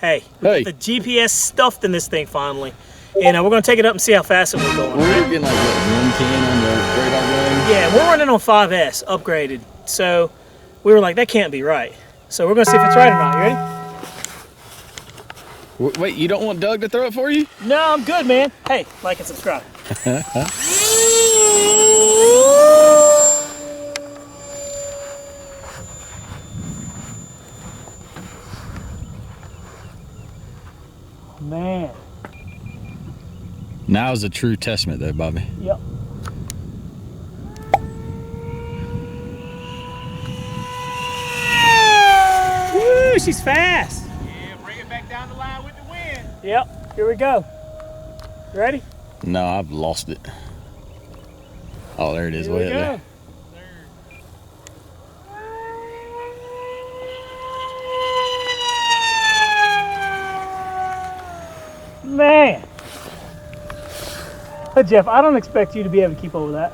Hey, we got the GPS stuffed in this thing finally. And we're going to take it up and see how fast it was going. We're getting like, what, 110 on the radar gun? Yeah, we're running on 5S, upgraded. So we were like, that can't be right. So we're going to see if it's right or not. You ready? Wait, you don't want Doug to throw it for you? No, I'm good, man. Hey, like and subscribe. Man. Now is a true testament though, Bobby. Yep. Woo, she's fast. Yeah, bring it back down the line with the wind. Yep, here we go. You ready? No, I've lost it. Oh, there it is, Here way we up go. there. Man. Jeff, I don't expect you to be able to keep up with that.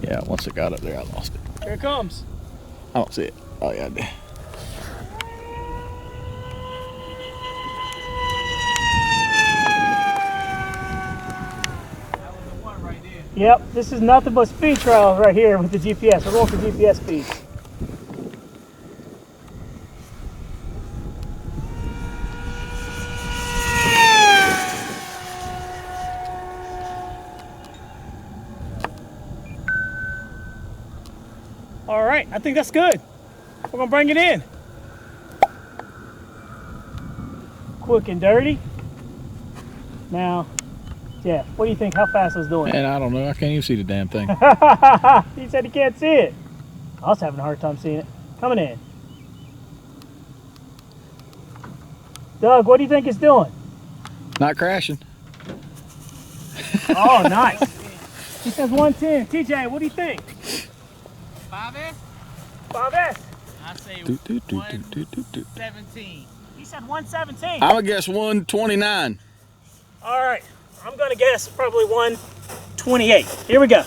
Yeah, once it got up there, I lost it. Here it comes. I don't see it. Oh, yeah, I did. Yep, this is nothing but speed trials right here with the GPS. We're going for GPS speeds. All right, I think that's good. We're gonna bring it in. Quick and dirty. Now, Jeff, what do you think? How fast it's doing? Man, I don't know. I can't even see the damn thing. He said he can't see it. I was having a hard time seeing it. Coming in. Doug, what do you think it's doing? Not crashing. Oh, nice. He says 110. TJ, what do you think? 5S? 5S. I say Do, do, do, 117. He said 117. I'm gonna guess 129. All right. I'm going to guess probably 128. Here we go.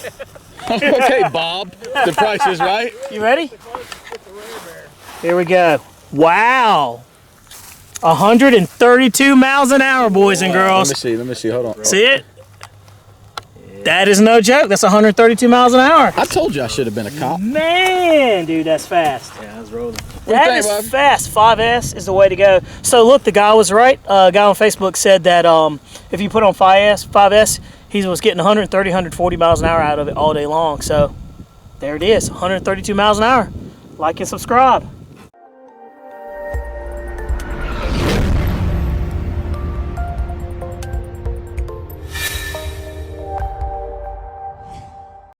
Okay, Bob. The price is right. You ready? Here we go. Wow. 132 miles an hour, boys and girls. Let me see. Hold on. See it? That is no joke. That's 132 miles an hour. I told you I should have been a cop. Man, dude, that's fast. Yeah, I was rolling. That is fast. 5S is the way to go. So look, the guy was right. A guy on Facebook said that if you put on 5S, he was getting 130, 140 miles an hour out of it all day long. So there it is, 132 miles an hour. Like and subscribe.